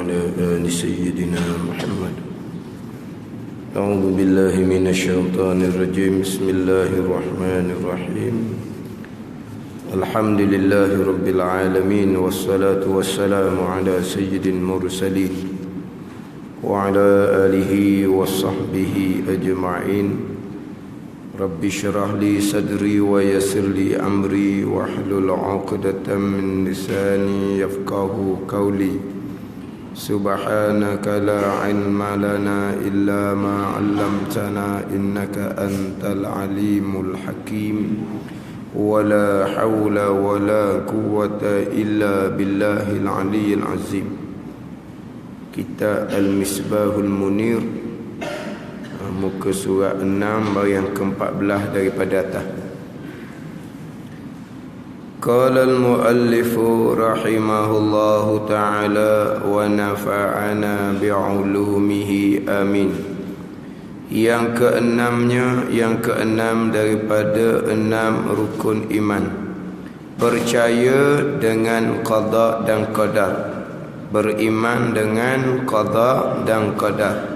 وعلى آل سيدنا محمد. أعوذ بالله من الشيطان الرجيم. بسم الله الرحمن الرحيم. الحمد لله رب العالمين، والصلاة والسلام على سيد المرسلين وعلى آله وصحبه أجمعين. رب اشرح لي صدري ويسر لي أمري واحلل عقدة من لساني يفقهوا قولي. سبحانك لا علم لنا إلا ما علمتنا إنك أنت العليم الحكيم. ولا حول ولا قوة إلا بالله العلي العظيم. Kita Al-Misbahul Munir, muka surat 6 bahagian ke-14 daripada atas. Qala al-muallif rahimahullahu ta'ala wa nafa'ana bi'ulumihi amin. Yang keenam daripada 6 rukun iman, percaya dengan qada dan qadar. Beriman dengan qada dan qadar.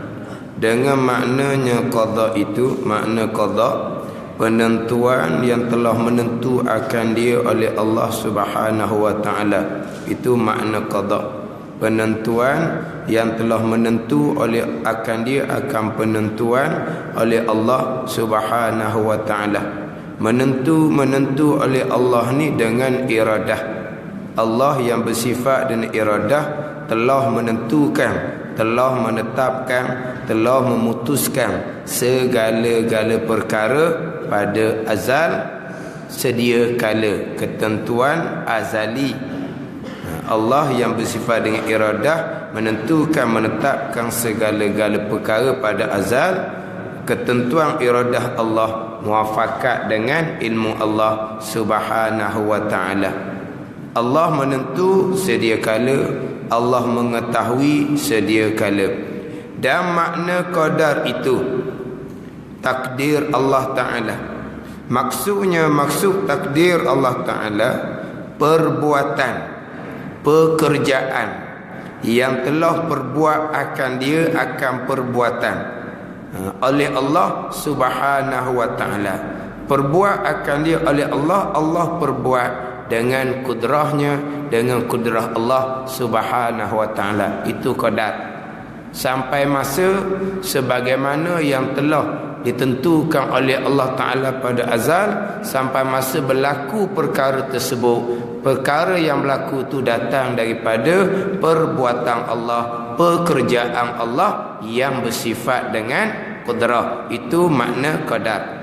Dengan maknanya qada itu, makna qada penentuan yang telah menentu akan dia oleh Allah Subhanahu wa taala. Itu makna qada. Penentuan yang telah menentu oleh akan dia akan penentuan oleh Allah Subhanahu wa taala. Menentu oleh Allah ni dengan iradah. Allah yang bersifat dan iradah telah menentukan, telah menetapkan, telah memutuskan segala-gala perkara pada azal sedia kala, ketentuan azali. Allah yang bersifat dengan iradah menentukan, menetapkan segala-gala perkara pada azal. Ketentuan iradah Allah muafakat dengan ilmu Allah Subhanahu wa taala. Allah menentu sedia kala, Allah mengetahui sedia kala. Dan makna qadar itu takdir Allah taala. Maksudnya, maksud takdir Allah taala perbuatan, pekerjaan yang telah perbuat akan dia akan perbuatan oleh Allah Subhanahu wa taala. Perbuat akan dia oleh Allah, Allah perbuat dengan kudrahnya, dengan kudrah Allah Subhanahu wa taala. Itu qadar. Sampai masa sebagaimana yang telah ditentukan oleh Allah taala pada azal, sampai masa berlaku perkara tersebut. Perkara yang berlaku itu datang daripada perbuatan Allah, pekerjaan Allah yang bersifat dengan kudrah. Itu makna qadar.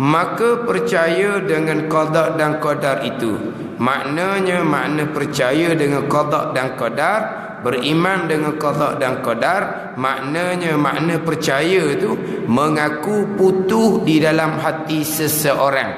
Maka percaya dengan qada dan qadar itu, maknanya makna percaya dengan qada dan qadar, beriman dengan qada dan qadar, maknanya makna percaya itu mengaku putuh di dalam hati seseorang,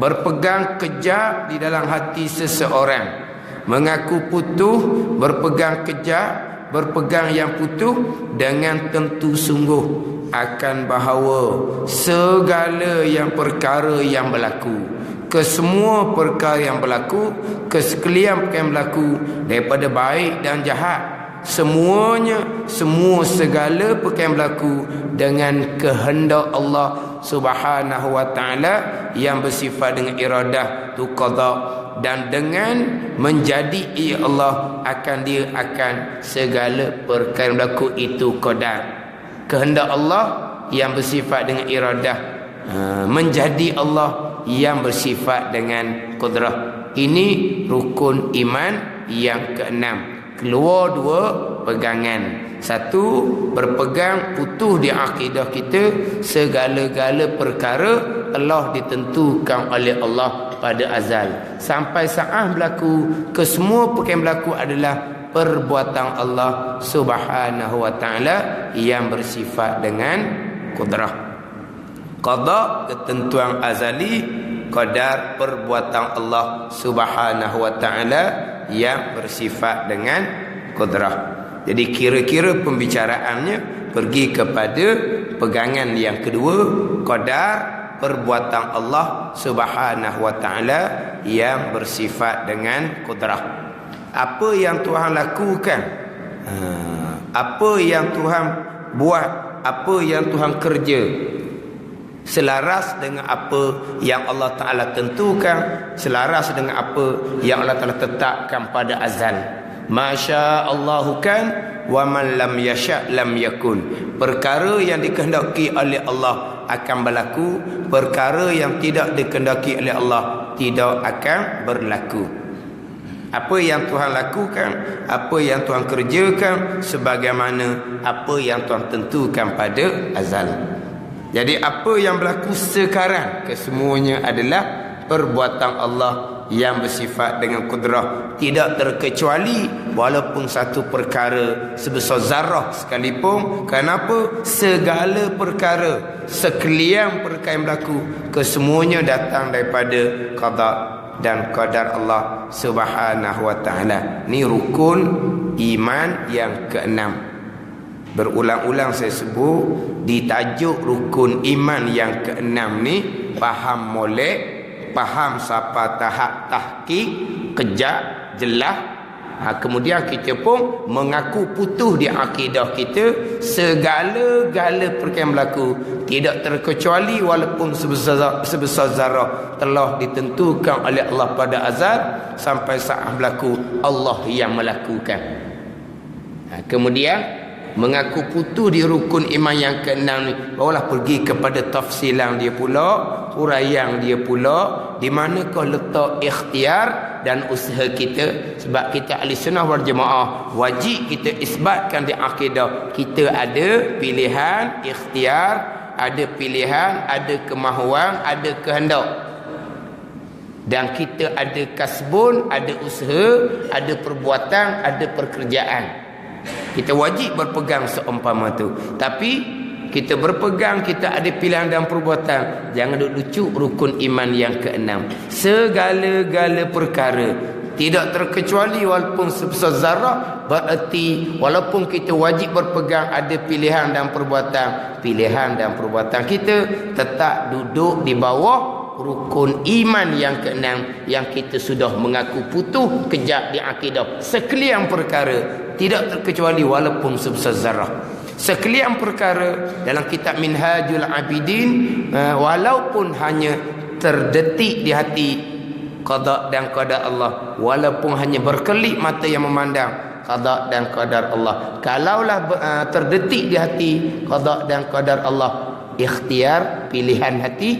berpegang kejap di dalam hati seseorang. Mengaku putuh, berpegang kejap, berpegang yang putuh dengan tentu sungguh akan bahawa segala yang perkara yang berlaku, kesemua perkara yang berlaku, kesekalian perkara yang berlaku daripada baik dan jahat, semuanya, semua segala perkara yang berlaku dengan kehendak Allah Subhanahu wa taala yang bersifat dengan iradah tu qada. Dan dengan menjadi Allah akan dia akan segala perkara yang berlaku itu qadar. Kehendak Allah yang bersifat dengan iradah, menjadi Allah yang bersifat dengan kudrah. Ini rukun iman yang keenam. Keluar 2 pegangan. Satu, berpegang putuh di akidah kita segala-gala perkara telah ditentukan oleh Allah pada azal. Sampai saat berlaku, kesemua perkara yang berlaku adalah perbuatan Allah Subhanahu wa taala yang bersifat dengan kudrah. Qada ketentuan azali, qadar perbuatan Allah Subhanahu wa taala yang bersifat dengan kudrah. Jadi kira-kira pembicaraannya pergi kepada pegangan yang kedua, qadar perbuatan Allah Subhanahu wa taala yang bersifat dengan kudrah. Apa yang Tuhan lakukan Apa yang Tuhan buat, apa yang Tuhan kerja, selaras dengan apa yang Allah Ta'ala tentukan, selaras dengan apa yang Allah Ta'ala tetapkan pada azal. Masya Allahu kan, wa man lam yasha' lam yakun. Perkara yang dikehendaki oleh Allah akan berlaku, perkara yang tidak dikehendaki oleh Allah tidak akan berlaku. Apa yang Tuhan lakukan, apa yang Tuhan kerjakan, sebagaimana apa yang Tuhan tentukan pada azal. Jadi apa yang berlaku sekarang kesemuanya adalah perbuatan Allah yang bersifat dengan kudrah, tidak terkecuali walaupun satu perkara sebesar zarah sekalipun. Kenapa? Segala perkara, sekalian perkara yang berlaku, kesemuanya datang daripada qada dan qadar Allah Subhanahu wa taala. Ni rukun iman yang keenam. Berulang-ulang saya sebut, di tajuk rukun iman yang keenam ni, faham molek, faham siapa tahap tahqiq, kejak, jelas. Kemudian kita pun mengaku putus di akidah kita, segala-gala perkara yang berlaku tidak terkecuali walaupun sebesar zarah telah ditentukan oleh Allah pada azal, sampai saat berlaku Allah yang melakukan. Kemudian mengaku putus di rukun iman yang keenam ni, barulah pergi kepada tafsilan dia pula, huraian dia pula, di manakah letak ikhtiar dan usaha kita. Sebab kita ahli sunnah wal jamaah, wajib kita isbatkan di akidah kita ada pilihan, ikhtiar, ada pilihan, ada kemahuan, ada kehendak, dan kita ada kasbun, ada usaha, ada perbuatan, ada pekerjaan. Kita wajib berpegang seumpama tu. Tapi kita berpegang, kita ada pilihan dan perbuatan. Jangan duk lucu rukun iman yang keenam. Segala-gala perkara tidak terkecuali walaupun sebesar zarah, bererti walaupun kita wajib berpegang ada pilihan dan perbuatan, pilihan dan perbuatan kita tetap duduk di bawah rukun iman yang keenam yang kita sudah mengaku putus kejap di akidah. Sekalian perkara tidak terkecuali walaupun sebesar zarah. Sekalian perkara dalam kitab Minhajul Abidin, walaupun hanya terdetik di hati qada dan qadar Allah, walaupun hanya berkelip mata yang memandang qada dan qadar Allah, kalaulah terdetik di hati qada dan qadar Allah, ikhtiar, pilihan hati,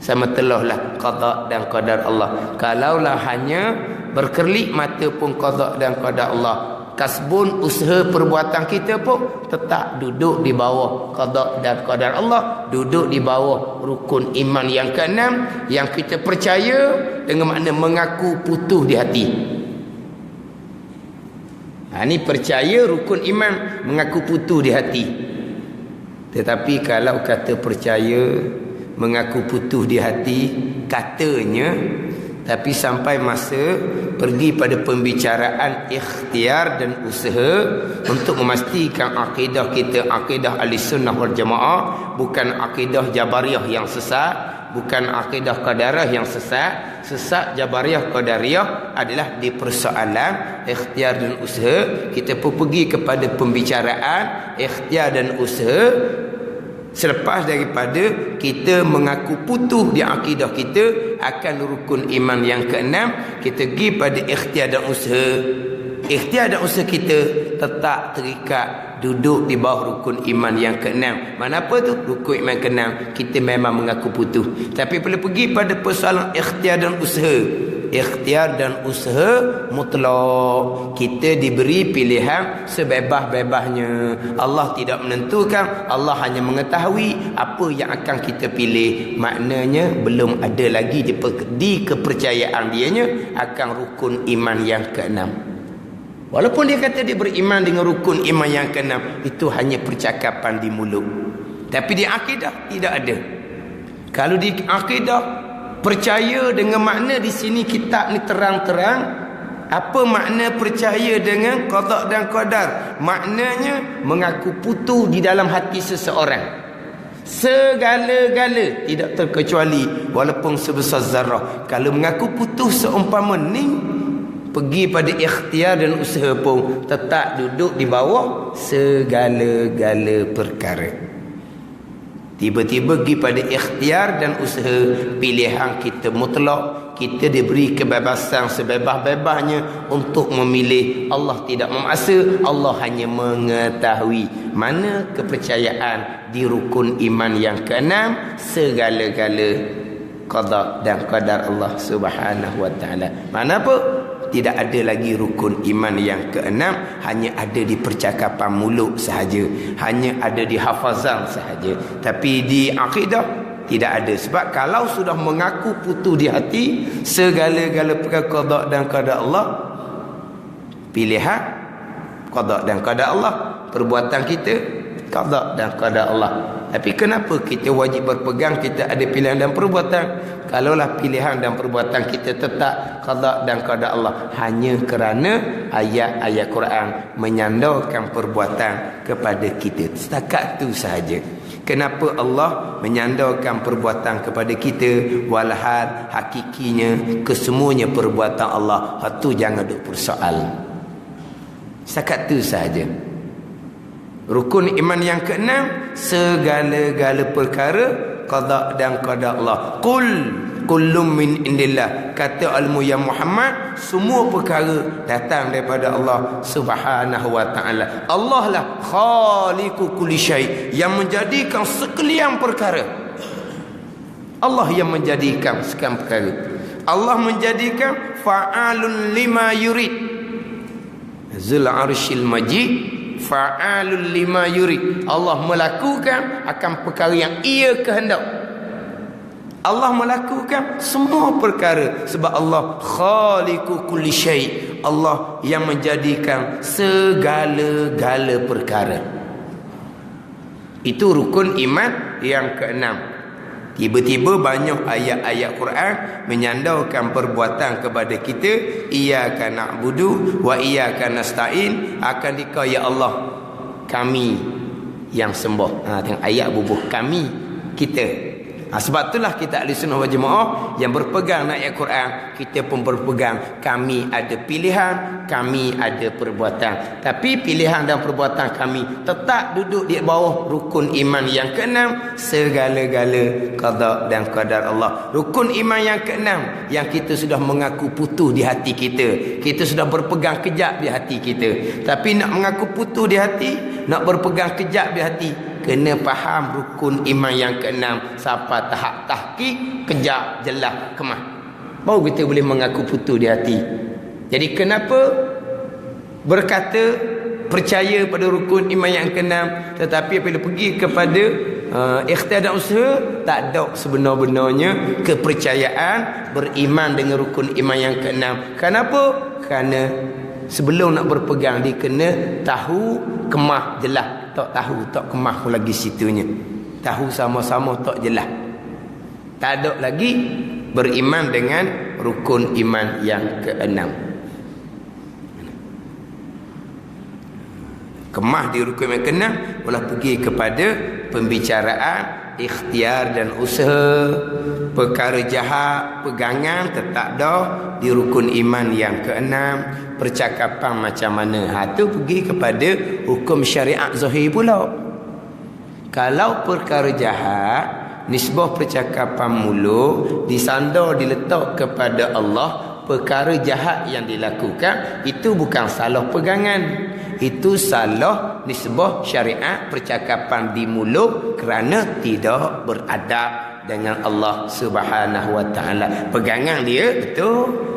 sama telahlah qada dan qadar Allah. Kalaulah hanya berkelip mata pun qada dan qadar Allah, kasbun, usaha perbuatan kita pun tetap duduk di bawah qada dan qadar Allah, duduk di bawah rukun iman yang keenam yang kita percaya dengan makna mengaku putus di hati. Ini percaya rukun iman, mengaku putus di hati. Tetapi kalau kata percaya, mengaku putus di hati, katanya, tapi sampai masa pergi pada pembicaraan ikhtiar dan usaha untuk memastikan akidah kita akidah ahli sunnah wal jamaah, bukan akidah jabariyah yang sesat, bukan akidah qadariyah yang sesat. Sesat jabariyah qadariyah adalah di persoalan ikhtiar dan usaha. Kita pun pergi kepada pembicaraan ikhtiar dan usaha selepas daripada kita mengaku putus di akidah kita akan rukun iman yang keenam. Kita pergi pada ikhtiar dan usaha. Ikhtiar dan usaha kita tetap terikat duduk di bawah rukun iman yang keenam. Mana apa tu? Rukun iman keenam kita memang mengaku putus. Tapi bila pergi pada persoalan ikhtiar dan usaha, ikhtiar dan usaha mutlak, kita diberi pilihan sebebas-bebasnya. Allah tidak menentukan, Allah hanya mengetahui apa yang akan kita pilih. Maknanya belum ada lagi di kepercayaan dianya akan rukun iman yang keenam. Walaupun dia kata dia beriman dengan rukun iman yang keenam, itu hanya percakapan di mulut, tapi di akidah tidak ada. Kalau di akidah percaya dengan makna di sini kitab ni terang-terang. Apa makna percaya dengan qada dan qadar? Maknanya mengaku putus di dalam hati seseorang, segala-gala tidak terkecuali walaupun sebesar zarah. Kalau mengaku putus seumpama ni, pergi pada ikhtiar dan usaha pun tetap duduk di bawah segala-gala perkara. Tiba-tiba pergi pada ikhtiar dan usaha, pilihan kita mutlak, kita diberi kebebasan sebebas-bebasnya untuk memilih. Allah tidak memaksa, Allah hanya mengetahui mana kepercayaan di rukun iman yang keenam, segala-gala qada dan qadar Allah Subhanahu wa taala. Mana apa? Tidak ada lagi rukun iman yang keenam, hanya ada di percakapan mulut sahaja, hanya ada di hafazan sahaja. Tapi di akidah tidak ada. Sebab kalau sudah mengaku putus di hati segala-gala perkara qada dan qadar Allah, pilihan qada dan qadar Allah, perbuatan kita qada dan qadar Allah. Tapi kenapa kita wajib berpegang kita ada pilihan dan perbuatan? Kalaulah pilihan dan perbuatan kita tetap qada dan qadar Allah, hanya kerana ayat-ayat Quran menyandarkan perbuatan kepada kita. Setakat itu sahaja. Kenapa Allah menyandarkan perbuatan kepada kita, walhal hakikinya kesemuanya perbuatan Allah. Itu jangan duk persoal. Setakat itu sahaja. Rukun iman yang keenam, segala-gala perkara qada dan qadar Allah. Kullum min indillah, kata ilmu ya Muhammad, semua perkara datang daripada Allah Subhanahu wa taala. Allah lah khaliqu kulli syai, yang menjadikan sekalian perkara. Allah yang menjadikan sekalian perkara. Allah menjadikan fa'alun lima yurid. Zul arsyil majid fa'alul lima yurid. Allah melakukan akan perkara yang ia kehendak. Allah melakukan semua perkara sebab Allah khaliqu kulli syai. Allah yang menjadikan segala-gala perkara. Itu rukun iman yang keenam. Tiba-tiba banyak ayat-ayat Quran menyandarkan perbuatan kepada kita. Iyyaka na'budu wa iyyaka nasta'in. Akan dikau ya Allah, kami yang sembah. Tengok ayat bubuh kami, kita. Sebab itulah kita ahli sunnah wal jamaah yang berpegang dengan ayat Quran. Kita pun berpegang, kami ada pilihan, kami ada perbuatan. Tapi pilihan dan perbuatan kami tetap duduk di bawah rukun iman yang keenam, segala-gala qada dan qadar Allah. Rukun iman yang keenam yang kita sudah mengaku putus di hati kita. Kita sudah berpegang kejap di hati kita. Tapi nak mengaku putus di hati, nak berpegang kejap di hati, kena faham rukun iman yang keenam sampai tahap tahqiq, kejap, jelas, kemah. Baru kita boleh mengaku putus di hati. Jadi kenapa berkata percaya pada rukun iman yang keenam, tetapi apabila pergi kepada ikhtiar dan usaha, tak ada sebenar-benarnya kepercayaan beriman dengan rukun iman yang keenam. Kenapa? Kerana sebelum nak berpegang dia kena tahu, kemah, jelas. Tak tahu, tak kemah pun lagi situnya. Tahu sama-sama tak jelas. Tak ada lagi beriman dengan rukun iman yang keenam. Kemah di rukun iman keenam malah pergi kepada pembicaraan ikhtiar dan usaha. Perkara jahat, pegangan tetap dah di rukun iman yang keenam. Percakapan macam mana, tu pergi kepada hukum syariat zahir pula. Kalau perkara jahat, nisbah percakapan mulut disandar diletak kepada Allah, perkara jahat yang dilakukan itu bukan salah pegangan, itu salah nisbah syariat percakapan di mulut kerana tidak beradab dengan Allah Subhanahu wa taala. Pegangan dia betul,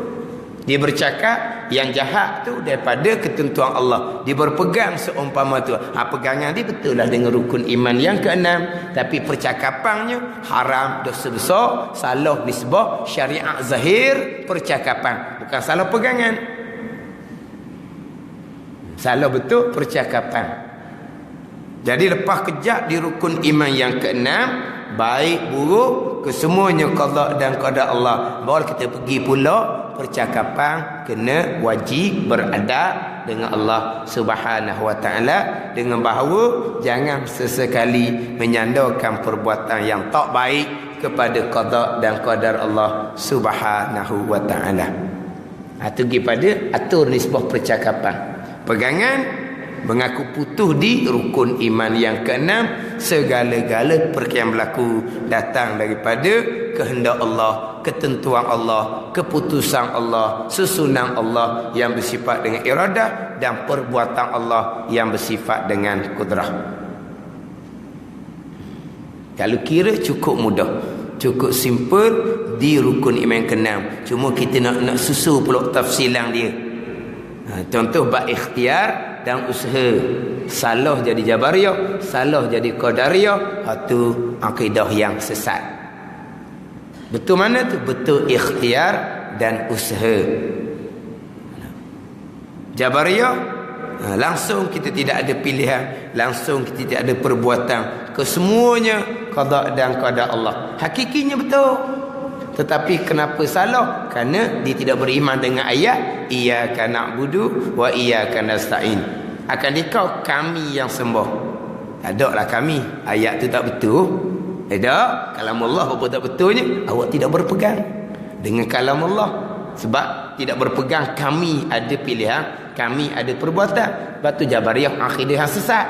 dia bercakap yang jahat tu daripada ketentuan Allah, dia berpegang seumpama tu. Pegangan dia betul lah dengan rukun iman yang keenam, tapi percakapannya haram, dosa besar, salah nisbah syariat zahir percakapan, bukan salah pegangan. Salah betul percakapan. Jadi lepas kejap di rukun iman yang keenam, baik buruk kesemuanya qada dan qadar Allah, baru kita pergi pula percakapan kena wajib beradab dengan Allah Subhanahu wa taala, dengan bahawa jangan sesekali menyandarkan perbuatan yang tak baik kepada qada dan qadar Allah Subhanahu wa taala. Itu pergi pada atur nisbah percakapan. Pegangan mengaku putus di rukun iman yang keenam. Segala-gala perkara yang berlaku datang daripada kehendak Allah, ketentuan Allah, keputusan Allah, susunan Allah yang bersifat dengan iradah, dan perbuatan Allah yang bersifat dengan kudrah. Kalau kira cukup mudah, cukup simple di rukun iman ke-6. Cuma kita nak susu pula tafsilan dia. Contoh bab ikhtiar dan usaha. Salah jadi Jabariyah, salah jadi Qadariyah, itu akidah yang sesat. Betul mana tu? Betul ikhtiar dan usaha. Jabariyah, langsung kita tidak ada pilihan, langsung kita tidak ada perbuatan, kesemuanya qada dan qada Allah. Hakikinya betul, tetapi kenapa salah? Kerana dia tidak beriman dengan ayat iyyaka na'budu wa iyyaka nasta'in. Akan dikau kami yang sembah. Tak ada lah kami, ayat tu tak betul. Tak, kalam Allah apa tak betulnya? Awak tidak berpegang dengan kalam Allah. Sebab tidak berpegang, kami ada pilihan, kami ada perbuatan. Sebab tu Jabariyah akidah yang sesat.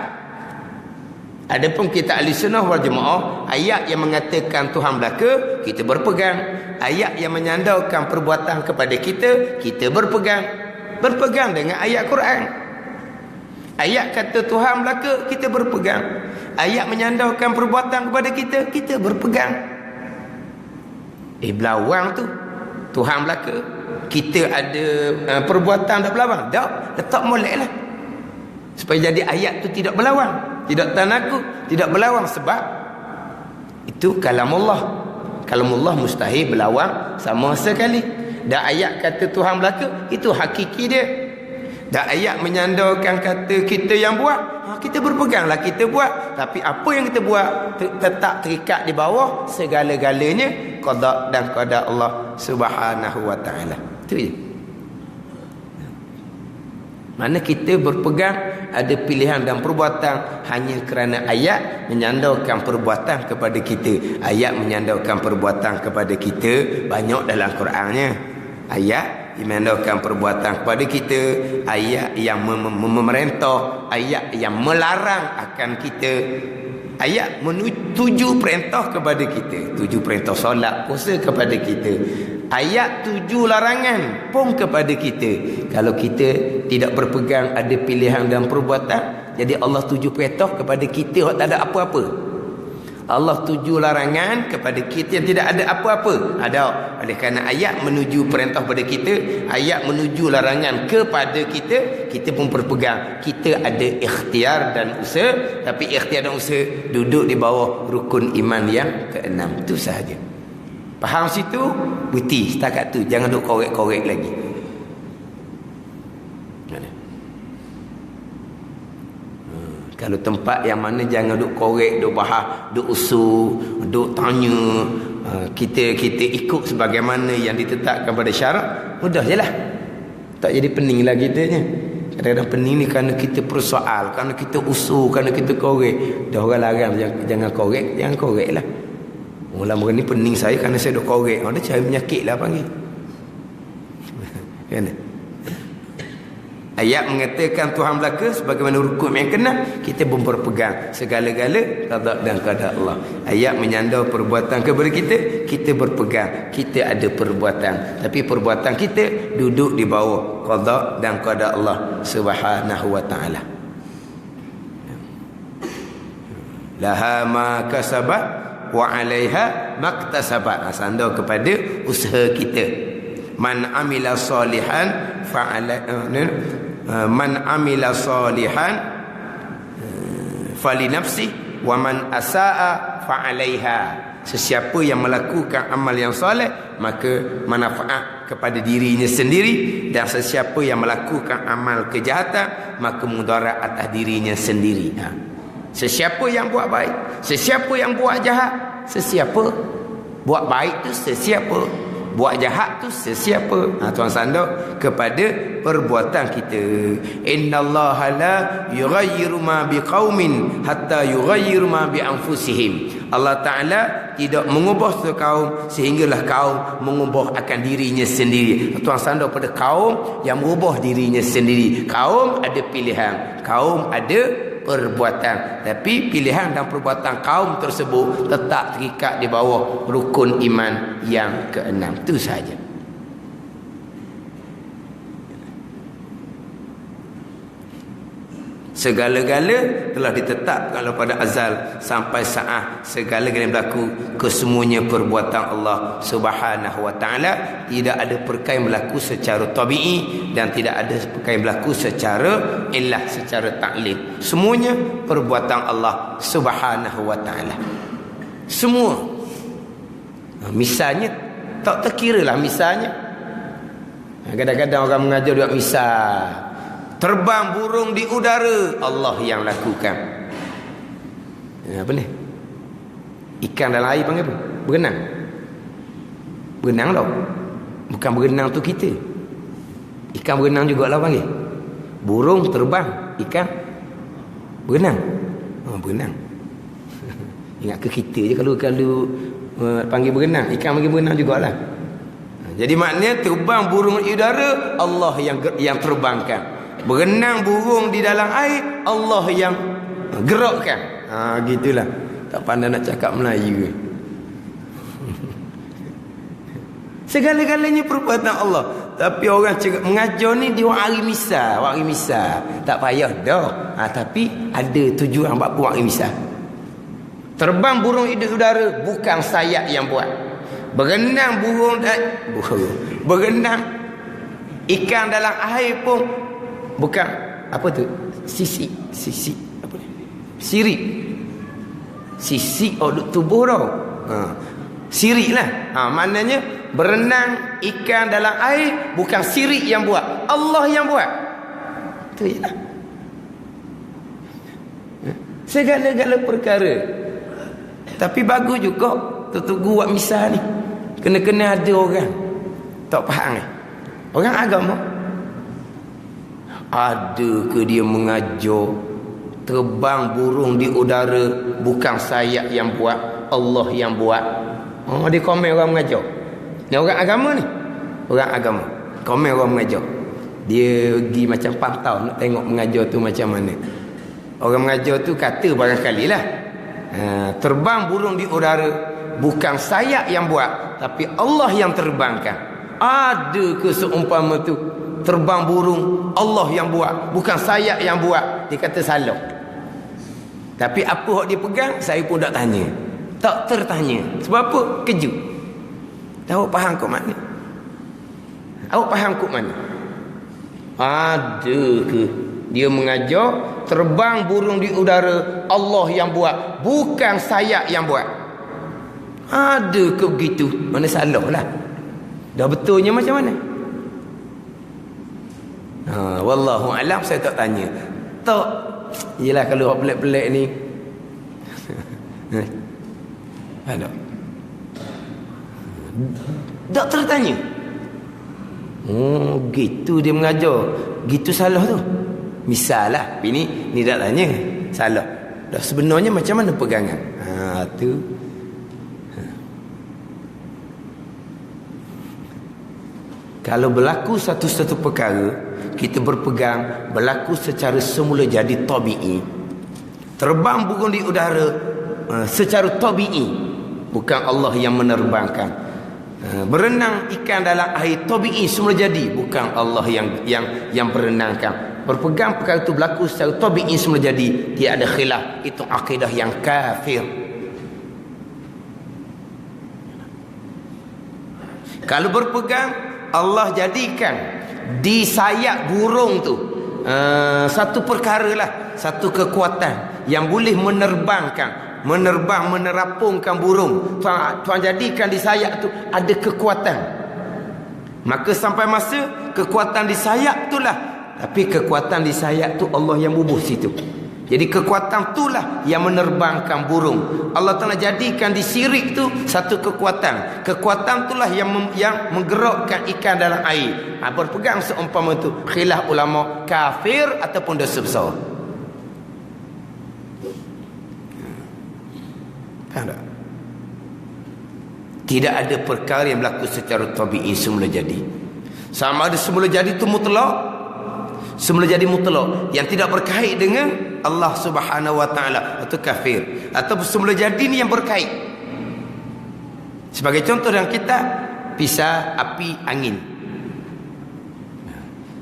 Adapun kita ahli sunnah wal jamaah, ayat yang mengatakan Tuhan belaka, kita berpegang. Ayat yang menyandarkan perbuatan kepada kita, kita berpegang. Berpegang dengan ayat Quran. Ayat kata Tuhan belaka, kita berpegang. Ayat menyandarkan perbuatan kepada kita, kita berpegang. Belawang tu Tuhan belaka, kita ada perbuatan tak belawang? Tak, letak molek lah, supaya jadi ayat tu tidak berlawang, tidak tanakut, tidak berlawang. Sebab itu kalam Allah. Kalam Allah mustahil berlawang sama sekali. Dan ayat kata Tuhan belaka, itu hakiki dia. Dan ayat menyandarkan kata kita yang buat, kita berpeganglah kita buat. Tapi apa yang kita buat tetap terikat di bawah segala-galanya qada dan qada Allah Subhanahu wa taala. Itu je. Mana kita berpegang ada pilihan dan perbuatan hanya kerana ayat menyandarkan perbuatan kepada kita. Ayat menyandarkan perbuatan kepada kita banyak dalam Qurannya. Ayat menyandarkan perbuatan kepada kita, ayat yang memerintah, ayat yang melarang akan kita, ayat menuju perintah kepada kita, 7 perintah solat puasa kepada kita, ayat 7 larangan pun kepada kita. Kalau kita tidak berpegang ada pilihan dan perbuatan, jadi Allah 7 perintah kepada kita tak ada apa-apa. Allah 7 larangan kepada kita yang tidak ada apa-apa. Ada. Oleh kerana ayat menuju perintah kepada kita, ayat menuju larangan kepada kita, kita pun berpegang. Kita ada ikhtiar dan usaha, tapi ikhtiar dan usaha duduk di bawah rukun iman yang ke-6. Itu sahaja. Faham situ? Berhenti setakat tu. Jangan duk korek-korek lagi. Kalau tempat yang mana jangan duk korek, duk bahas, duk usul, duk tanya, kita ikut sebagaimana yang ditetapkan pada syarak, mudah je lah. Tak jadi pening lah kitanya. Kadang-kadang pening ni kerana kita persoal, kerana kita usul, kerana kita korek. Dah orang larang jangan korek, jangan korek lah. Mula-mula ni pening saya kerana saya duk korek. Dia cari penyakit lah panggil. Kan? Ayat mengatakan Tuhan belaka sebagaimana rukun yang kena, kita pun berpegang segala-gala qada dan qada Allah. Ayat menyandar perbuatan kepada kita, kita berpegang, kita ada perbuatan, tapi perbuatan kita duduk di bawah qada dan qada Allah Subhanahu wa taala. Laha ma kasabat wa 'alaiha maktasabat. Sandar kepada usaha kita. Man amila salihan man amila salihan fali nafsi wa man asaa fa 'alaiha. Sesiapa yang melakukan amal yang soleh maka manfaat kepada dirinya sendiri, dan sesiapa yang melakukan amal kejahatan maka mudarat atas dirinya sendiri. Sesiapa yang buat baik, sesiapa yang buat jahat, sesiapa buat baik tu sesiapa, Buat jahat tu sesiapa? Tuan Sandok kepada perbuatan kita. Innallaha la yughayyiru ma biqaumin hatta yughayyiru ma bi anfusihim. Allah Ta'ala tidak mengubah satu kaum sehinggalah kaum mengubah akan dirinya sendiri. Tuan Sandok pada kaum yang mengubah dirinya sendiri. Kaum ada pilihan, kaum ada perbuatan, tapi pilihan dan perbuatan kaum tersebut tetap terikat di bawah rukun iman yang keenam. Itu sahaja. Segala-gala telah ditetapkan pada azal sampai saat segala-gala yang berlaku, kesemuanya perbuatan Allah Subhanahu wa taala. Tidak ada perkara yang berlaku secara tabii dan tidak ada perkara yang berlaku secara illah, secara taklid. Semuanya perbuatan Allah Subhanahu wa taala. Semua. Misalnya tak terkiralah misalnya. Kadang-kadang orang mengajar buat misal. Terbang burung di udara, Allah yang lakukan. Apa ni? Ikan dalam air panggil apa? Berenang. Berenang tau. Bukan berenang tu kita. Ikan berenang jugalah panggil. Burung terbang, ikan berenang. Berenang. Ingat ke kita je kalau panggil berenang, ikan panggil berenang jugalah. Jadi maknanya terbang burung di udara, Allah yang terbangkan. Berenang burung di dalam air, Allah yang gerakkan. Gitulah. Tak pandai nak cakap Melayu. Segala-galanya perbuatan Allah. Tapi orang cakap mengajar ni dia wari misal, tak payah dah. Tapi ada tujuan buat wari misal. Terbang burung di udara bukan sayap yang buat. Berenang berenang ikan dalam air pun bukan apa tu? Sisi apa ni? Siri. Sisi tubuh tau. Siri lah. Maknanya berenang ikan dalam air bukan siri yang buat, Allah yang buat. Tu jelah. Segala-gala perkara. Tapi bagus juga tertugu buat misal ni. Kena-kena ada orang tak faham. Orang agama ada ke dia mengajar terbang burung di udara bukan sayap yang buat, Allah yang buat. Dia komen orang mengajar. Ni orang agama ni. Orang agama. Komen orang mengajar. Dia pergi macam pantau nak tengok mengajar tu macam mana. Orang mengajar tu kata barangkali lah, terbang burung di udara bukan sayap yang buat, tapi Allah yang terbangkan. Ada ke seumpama tu? Terbang burung Allah yang buat, bukan sayap yang buat. Dia kata salah. Tapi apa yang dia pegang, saya pun tak tanya. Tak tertanya. Sebab apa? Kejut. Awak faham kok mana? Awak faham kok mana? Ada ke dia mengajar terbang burung di udara Allah yang buat, bukan sayap yang buat? Ada ke begitu? Mana salah lah. Dah betulnya macam mana? Wallahu alam, saya tak tanya. Tak. Yelah kalau orang pelik-pelik ni. Ada. Tak tertanya. Gitu dia mengajar. Gitu salah tu. Misal lah. Ni tak tanya. Salah. Dah sebenarnya macam mana pegangan? Tu. Kalau berlaku satu-satu perkara, kita berpegang berlaku secara semula jadi tabi'i. Terbang burung di udara secara tabi'i, bukan Allah yang menerbangkan. Berenang ikan dalam air tabi'i semula jadi, bukan Allah yang berenangkan. Berpegang perkara itu berlaku secara tabi'i semula jadi, tidak ada khilaf. Itu akidah yang kafir. Kalau berpegang Allah jadikan di sayap burung tu satu perkara lah, satu kekuatan yang boleh menerapungkan burung. Tuan jadikan di sayap tu ada kekuatan. Maka sampai masa kekuatan di sayap tu lah, tapi kekuatan di sayap tu Allah yang bubuh situ. Jadi kekuatan itulah yang menerbangkan burung. Allah Ta'ala jadikan di sirik tu satu kekuatan. Kekuatan itulah yang menggerakkan ikan dalam air. Berpegang seumpama itu. Khilaf ulama kafir ataupun dosa besar. Faham tak? Tidak ada perkara yang berlaku secara tabi'i semula jadi. Sama ada semula jadi itu mutlak, semula jadi mutlak yang tidak berkait dengan Allah Subhanahu wa taala, itu kafir. Atau semula jadi ni yang berkait. Sebagai contoh dalam kitab pisah api angin.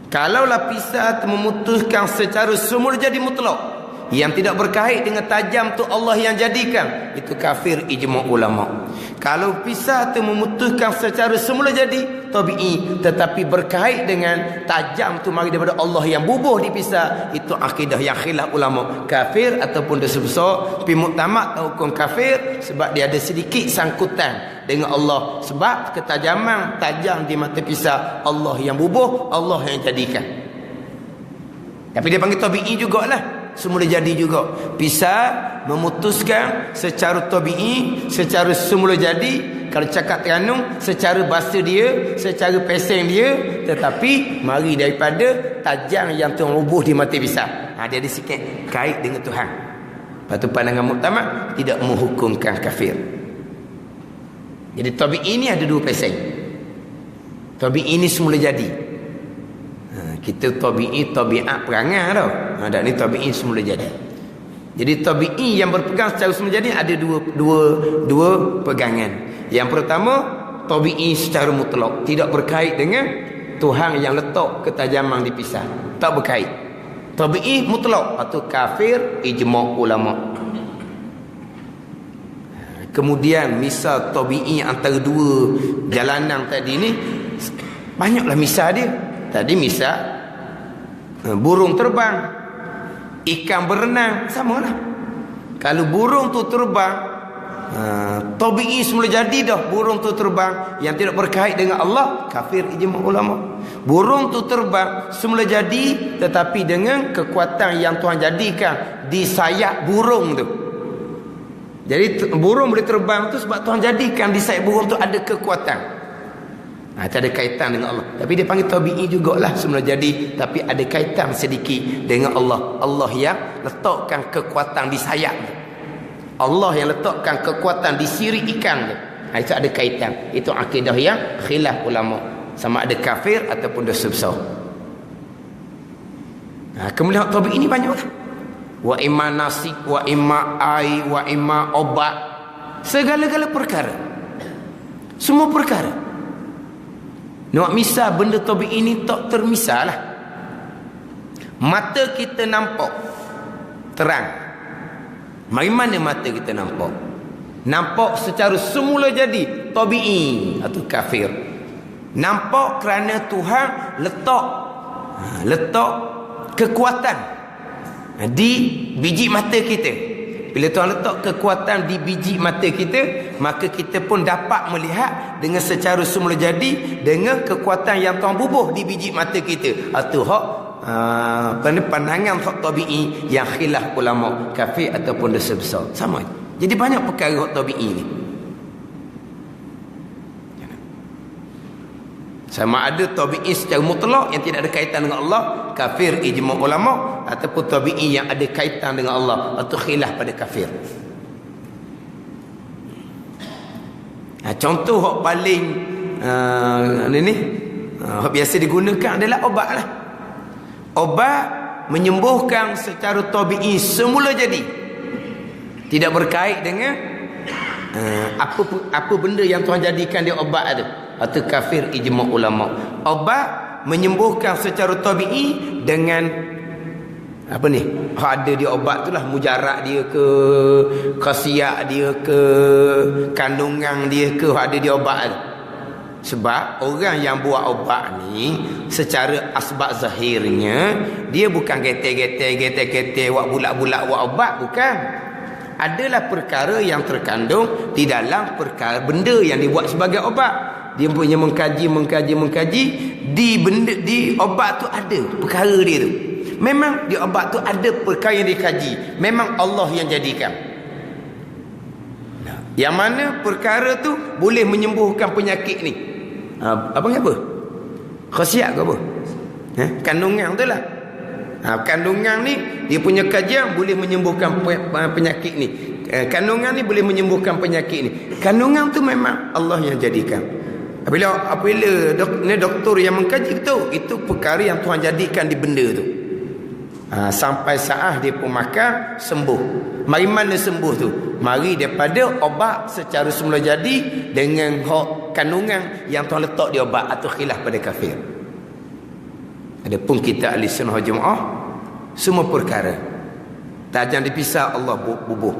Kalaulah pisah memutuskan secara semula jadi mutlak yang tidak berkait dengan tajam tu Allah yang jadikan, itu kafir ijma' ulama. Kalau pisah tu memutuskan secara semula jadi tabi'i tetapi berkait dengan tajam tu mari daripada Allah yang bubuh dipisah, itu akidah yang khilaf ulama, kafir ataupun dosa besar. Tapi muktamad hukum kafir sebab dia ada sedikit sangkutan dengan Allah, sebab ketajaman tajam di mata pisah Allah yang bubuh, Allah yang jadikan. Tapi dia panggil tabi'i jugalah, semula jadi juga. Pisah memutuskan secara tabi'i, secara semula jadi. Kalau cakap Terengganu, secara bahasa dia, secara peseng dia, tetapi mari daripada tajam yang terhubung di mata pisah. Dia ada sikit kait dengan Tuhan. Lepas tu pandangan muktamad tidak menghukumkan kafir. Jadi tabi'i ni ada dua peseng. Tabi'i ni semula jadi. Kita tabi'i tabiat perangai tau. Dan ni tabi'i semula jadi. Jadi tabi'i yang berpegang secara semula jadi ada dua pegangan. Yang pertama, tabi'i secara mutlak, tidak berkait dengan Tuhan yang letak ketajaman dipisah. Tak berkait. Tabi'i mutlak, atau kafir ijma' ulama. Kemudian misal tabi'i antara dua jalanan tadi ni, banyaklah misal dia. Tadi misal burung terbang, ikan berenang, samalah. Kalau burung tu terbang, tabi'i semula jadi dah burung tu terbang yang tidak berkait dengan Allah, kafir ijma' ulama. Burung tu terbang semula jadi tetapi dengan kekuatan yang Tuhan jadikan di sayap burung tu. Jadi burung boleh terbang tu sebab Tuhan jadikan di sayap burung tu ada kekuatan. Tak ada kaitan dengan Allah. Tapi dia panggil tabi'i jugalah semula jadi, tapi ada kaitan sedikit dengan Allah. Allah yang letakkan kekuatan di sayap tu. Allah yang letakkan kekuatan di sirip ikan tu. Itu ada kaitan. Itu akidah yang khilaf ulama, sama ada kafir ataupun dosa besar. Kemudian tabi'i ini banyak lah. Wa imma nasib, wa imma air, wa imma obat. Segala-gala perkara. Semua perkara. Nak misal benda tabi'i ini tak termisal lah. Mata kita nampak terang. Mari mana mata kita nampak? Nampak secara semula jadi tabi'i atau kafir. Nampak kerana Tuhan letak kekuatan di biji mata kita. Bila Tuhan letak kekuatan di biji mata kita, maka kita pun dapat melihat dengan secara semula jadi dengan kekuatan yang Tuhan bubuh di biji mata kita. Atau pandangan hak tabi'i yang khilaf ulama, kafir ataupun dosa besar. Sama. Jadi banyak perkara hak tabi'i ni. Sama ada tabi'i secara mutlak yang tidak ada kaitan dengan Allah, kafir ijma' ulama, ataupun tabi'i yang ada kaitan dengan Allah atau khilaf pada kafir. Contoh hak paling hak biasa digunakan adalah obat lah. Obat menyembuhkan secara tabi'i semula jadi, tidak berkait dengan apa benda yang Tuhan jadikan dia obat ada, atau kafir ijma' ulama. Obat menyembuhkan secara tabi'i dengan apa ni, ada dia obat tu lah, mujarab dia ke, khasiat dia ke, kandungan dia ke, ada dia obat tu. Sebab orang yang buat obat ni secara asbab zahirnya, dia bukan getek-getek buat bulat-bulat buat obat, bukan. Adalah perkara yang terkandung di dalam perkara benda yang dibuat sebagai obat. Dia punya mengkaji di obat tu ada perkara dia tu. memang di obat tu ada perkara yang dikaji. Memang Allah yang jadikan. Yang mana perkara tu boleh menyembuhkan penyakit ni. Abang apa? Khasiat ke apa? Kandungan tu lah. Kandungan ni dia punya kajian boleh menyembuhkan penyakit ni. Kandungan ni boleh menyembuhkan penyakit ni. Kandungan tu memang Allah yang jadikan. Apabila doktor yang mengkaji itu perkara yang Tuhan jadikan di benda tu. Sampai saat dia pun makan sembuh. Mari mana sembuh tu? Mari daripada obat secara semula jadi dengan kandungan yang Tuhan letak di obat atau khilaf pada kafir. Adapun kita ahli sunnah wal jamaah, semua perkara tajam dipisah Allah bubuh.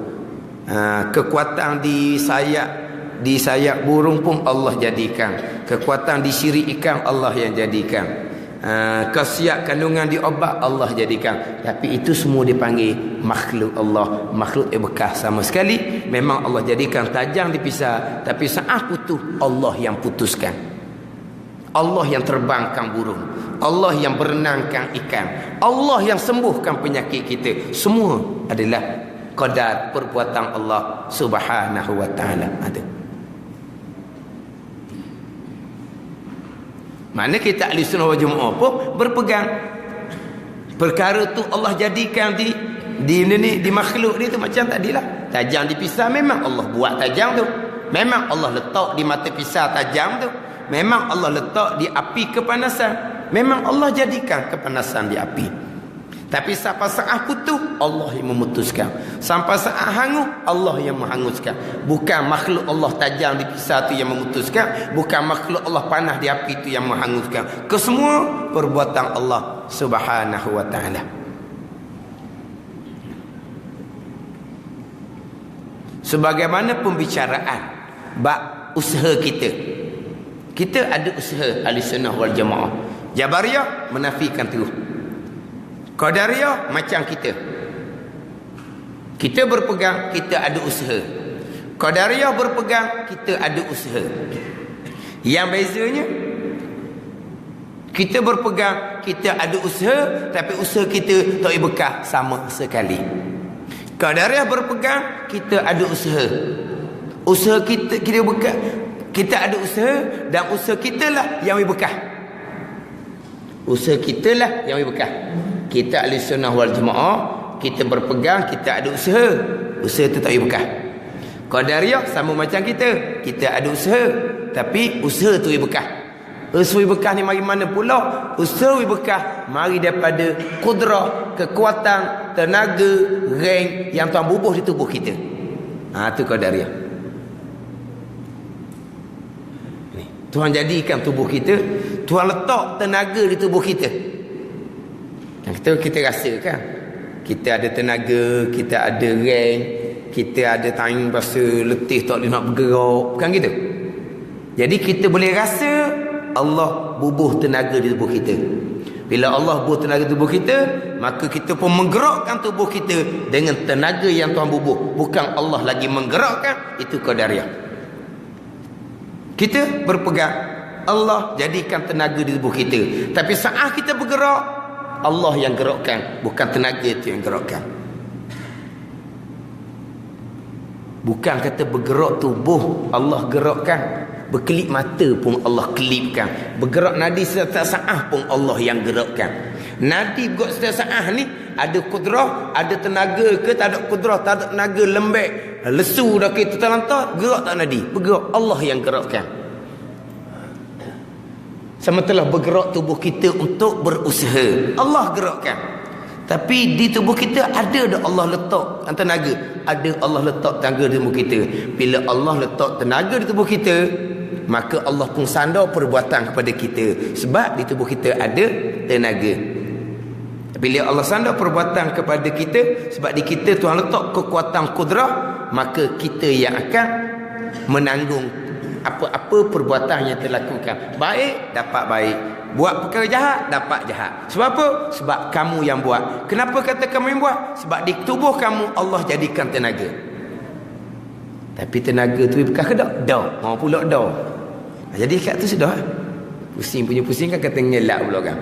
Kekuatan di sayap burung pun Allah jadikan. Kekuatan di syirik ikan Allah yang jadikan. Khasiat kandungan di obat Allah jadikan. Tapi itu semua dipanggil makhluk Allah. Makhluk bekas sama sekali. Memang Allah jadikan tajam dipisah. Tapi saat putus Allah yang putuskan. Allah yang terbangkan burung. Allah yang berenangkan ikan. Allah yang sembuhkan penyakit kita. Semua adalah qadar perbuatan Allah Subhanahu wa taala. Mana kita ahli sunnah wal jamaah pun berpegang perkara tu Allah jadikan di makhluk dia tu macam tadilah. Tajam dipisah memang Allah buat tajam tu. Memang Allah letak di mata pisau tajam tu. Memang Allah letak di api kepanasan. Memang Allah jadikan kepanasan di api. Tapi sampai saat putus Allah yang memutuskan. Sampai saat hangus Allah yang menghanguskan. Bukan makhluk Allah tajam di pisau tu yang memutuskan. Bukan makhluk Allah panas di api tu yang menghanguskan. Kesemua perbuatan Allah Subhanahu wa taala. Sebagaimana pembicaraan bab usaha kita. Kita ada usaha ahli sunnah wal jamaah. Jabariyah menafikan terus. Qadariyah macam kita. Kita berpegang kita ada usaha. Qadariyah berpegang kita ada usaha. Yang bezanya kita berpegang kita ada usaha tapi usaha kita tak bekas sama sekali. Qadariyah berpegang kita ada usaha. Usaha kita bekas. Kita ada usaha dan usaha kita lah yang bekas. Usaha kita lah yang bekas. Kita ahli sunnah wal jamaah, kita berpegang kita ada usaha. Usaha tu tak bekas. Qadariyah sama macam kita. Kita ada usaha tapi usaha tu bekas. Usaha bekas ni mari mana pula? Usaha bekas mari daripada kudrah, kekuatan, tenaga, rank yang Tuhan bubuh di tubuh kita. Tu Qadariyah. Tuhan jadikan tubuh kita, Tuhan letak tenaga di tubuh kita. Yang kita rasakan. Kita ada tenaga, kita ada rank, kita ada time rasa letih tak boleh nak bergerak, bukan gitu. Jadi kita boleh rasa Allah bubuh tenaga di tubuh kita. Bila Allah bubuh tenaga di tubuh kita, maka kita pun menggerakkan tubuh kita dengan tenaga yang Tuhan bubuh. Bukan Allah lagi menggerakkan, itu qadariyah. Kita berpegang Allah jadikan tenaga di tubuh kita. Tapi saat kita bergerak Allah yang gerakkan, bukan tenaga itu yang gerakkan. Bukan kata bergerak tubuh Allah gerakkan. Berkelip mata pun Allah kelipkan. Bergerak nadi setiap saat pun Allah yang gerakkan. Nadi bergerak setiap saat ni ada kudrah, ada tenaga ke tak ada kudrah, tak ada tenaga, lembek, lesu dah kita terlantar, gerak tak nadi. Bergerak Allah yang gerakkan. Sama telah bergerak tubuh kita untuk berusaha. Allah gerakkan. Tapi di tubuh kita ada dah Allah letak tenaga. Ada Allah letak tenaga di tubuh kita. Bila Allah letak tenaga di tubuh kita, maka Allah pun sandar perbuatan kepada kita. Sebab di tubuh kita ada tenaga. Bila Allah sandar perbuatan kepada kita, sebab di kita Tuhan letak kekuatan kudrah, maka kita yang akan menanggung apa-apa perbuatan yang terlakukan. Baik, dapat baik. Buat perkara jahat, dapat jahat. Sebab apa? Sebab kamu yang buat. Kenapa kata kamu yang buat? Sebab di tubuh kamu Allah jadikan tenaga. Tapi tenaga tu bekas ke tak? Dah. Mau pula dah. Jadi kat tu sudah. Pusing punya pusing kan kata ngelak pula kan.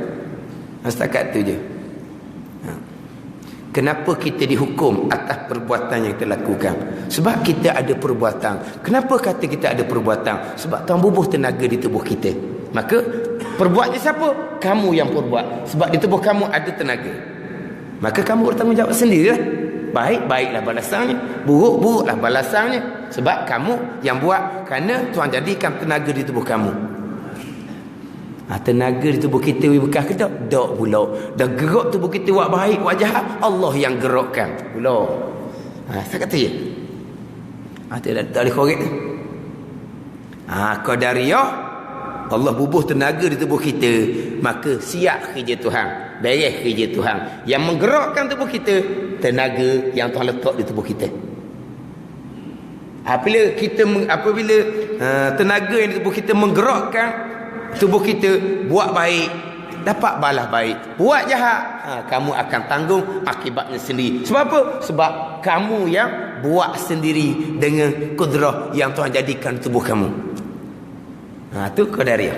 Setakat tu je. Kenapa kita dihukum atas perbuatan yang kita lakukan? Sebab kita ada perbuatan. Kenapa kata kita ada perbuatan? Sebab Tuhan bubuh tenaga di tubuh kita. Maka perbuatnya siapa? Kamu yang perbuat. Sebab di tubuh kamu ada tenaga. Maka kamu bertanggungjawab sendirilah. Baik, baiklah balasannya. Buruk, buruklah balasannya. Sebab kamu yang buat. Kerana Tuhan jadikan tenaga di tubuh kamu. Tenaga di tubuh kita bekas ke tak? Tak pula. Dah gerak tubuh kita buat baik, buat jahat, Allah yang gerakkan pula. Saya kata ya. Tak boleh korek. Qadariyah, Allah bubuh tenaga di tubuh kita, maka siap kerja Tuhan, beres kerja Tuhan. Yang menggerakkan tubuh kita, tenaga yang Tuhan letak di tubuh kita. Apabila tenaga yang di tubuh kita menggerakkan tubuh kita buat baik, dapat balas baik. Buat jahat, kamu akan tanggung akibatnya sendiri. Sebab apa? Sebab kamu yang buat sendiri dengan kudrah yang Tuhan jadikan tubuh kamu. Itu qadariyah.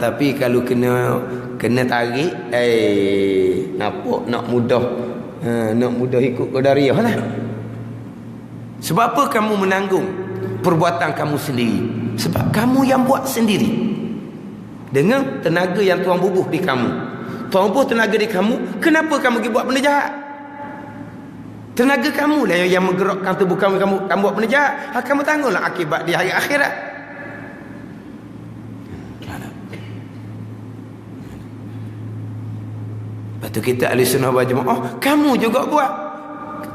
Tapi kalau kena tarik, nampak nak mudah ikut qadariyah lah. Sebab apa kamu menanggung perbuatan kamu sendiri? Sebab kamu yang buat sendiri dengan tenaga yang Tuhan bubuh di kamu. Tuhan bubuh tenaga di kamu. Kenapa kamu pergi buat benda jahat? Tenaga kamu lah yang menggerakkan tubuh kamu buat benda jahat. Kamu tanggunglah akibat di hari akhirat. Lepas tu kita ahli sunnah wal jamaah, kamu juga buat.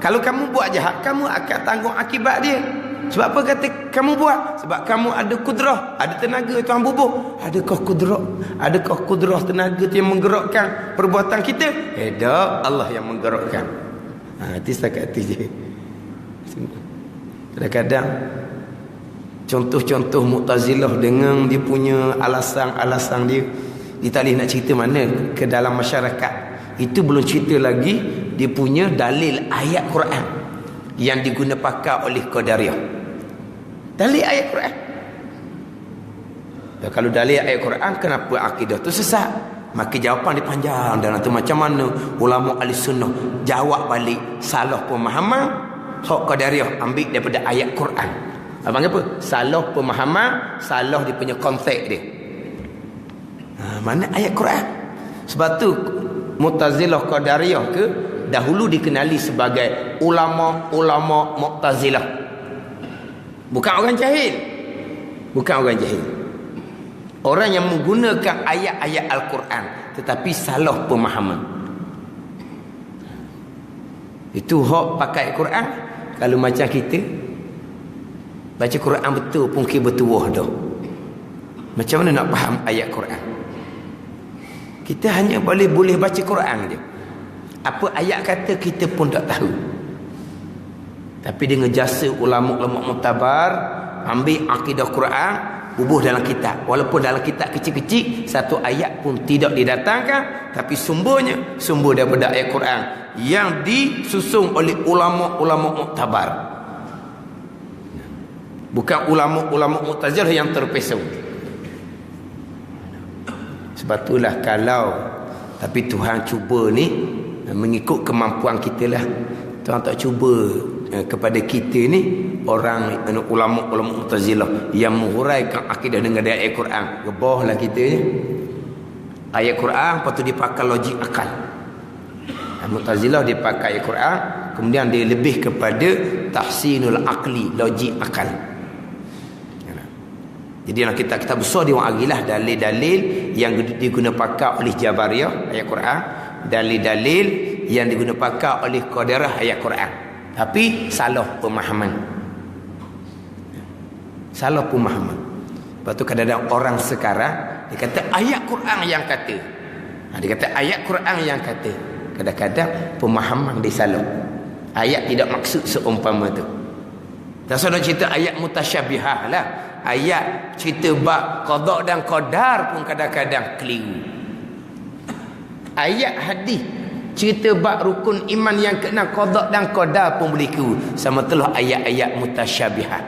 Kalau kamu buat jahat, kamu akan tanggung akibat dia. Sebab apa kata kamu buat? Sebab kamu ada kudrah, ada tenaga Tuhan bubuh. Adakah kudrah tenaga tu yang menggerakkan perbuatan kita? Tak, Allah yang menggerakkan. Itu setakat itu je. Kadang-kadang contoh-contoh Mu'tazilah dengan dia punya alasan-alasan dia, kita boleh nak cerita mana ke dalam masyarakat. Itu belum cerita lagi dia punya dalil ayat Quran yang diguna pakai oleh Qadariyah. Dalil ayat Quran. Dan kalau dalil ayat Quran, kenapa akidah tu sesat? Maka jawapan dia panjang. Dan itu macam mana ulama ahli sunnah jawab balik salah pemahaman hak Qadariyah ambil daripada ayat Quran. Abang apa? Salah pemahaman, salah dia punya konteks dia. Mana ayat Quran? Sebab tu Mu'tazilah Qadariyah ke dahulu dikenali sebagai ulama-ulama Mu'tazilah. Bukan orang jahil. Orang yang menggunakan ayat-ayat Al-Quran tetapi salah pemahaman. Itu hak pakai Quran. Kalau macam kita baca Quran betul pun kita bertuah dah. Macam mana nak faham ayat Quran? Kita hanya boleh baca Quran je. Apa ayat kata kita pun tak tahu. Tapi dengan jasa ulama-ulama muktabar ambil akidah Quran, bubuh dalam kitab. Walaupun dalam kitab kecil-kecil, satu ayat pun tidak didatangkan, tapi sumber daripada ayat Quran yang disusun oleh ulama-ulama muktabar. Bukan ulama-ulama Mu'tazilah yang terpesong. Sebab itulah kalau tapi Tuhan cuba ni mengikut kemampuan kita lah. Tuhan tak cuba kepada kita ni orang ulama-ulama Mu'tazilah yang menghuraikan akidah dengan ayat Quran. Gebahlah kita ni. Ayat Quran lepas tu dipakai logik akal. Mu'tazilah dia pakai ayat Quran, kemudian dia lebih kepada tahsinul aqli, logik akal. Jadi dalam kitab-kitab besar dia orang agilah dalil-dalil yang diguna pakai oleh Jabariyah ayat Quran, dalil-dalil yang diguna pakai oleh Qadariyah ayat Quran. Tapi salah pemahaman. Lepas tu kadang-kadang orang sekarang dia kata ayat Quran yang kata. Dia kata ayat Quran yang kata. Kadang-kadang pemahaman dia salah. Ayat tidak maksud seumpama tu. Dan nak cerita ayat mutasyabihah lah. Ayat cerita bab qada dan qadar pun kadang-kadang keliru. Ayat hadis cerita bab rukun iman yang keenam qada dan qadar pun boleh keliru. Sama telah ayat-ayat mutasyabihah.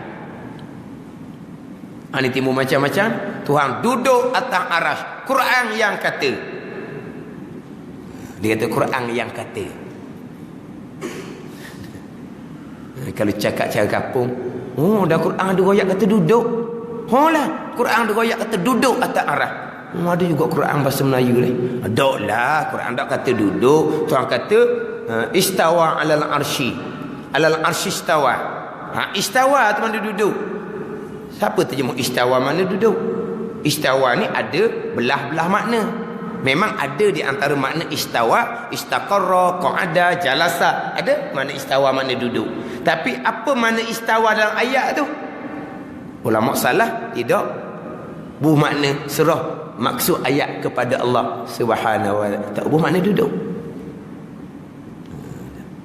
Ini timbul macam-macam. Tuhan duduk atas arasy. Quran yang kata. Dia kata Quran yang kata. Kalau cakap cara kampung, oh dah Quran ada royak kata duduk. Lah, Quran ada royak kata duduk atas arah. Ada juga Quran bahasa Melayu ni. Ada lah, Quran tak kata duduk. Tuhan kata istawa alal arsy. Alal arsy istawa. Istawa tu mana duduk. Siapa terjemah istawa mana duduk? Istawa ni ada belah-belah makna. Memang ada di antara makna istawa, istaqarra, qa'ada, jalasa. Ada makna istawa makna duduk. Tapi apa makna istawa dalam ayat tu? Ulama salah tidak. Bu makna serah maksud ayat kepada Allah Subhanahu wa taala. Bu makna duduk.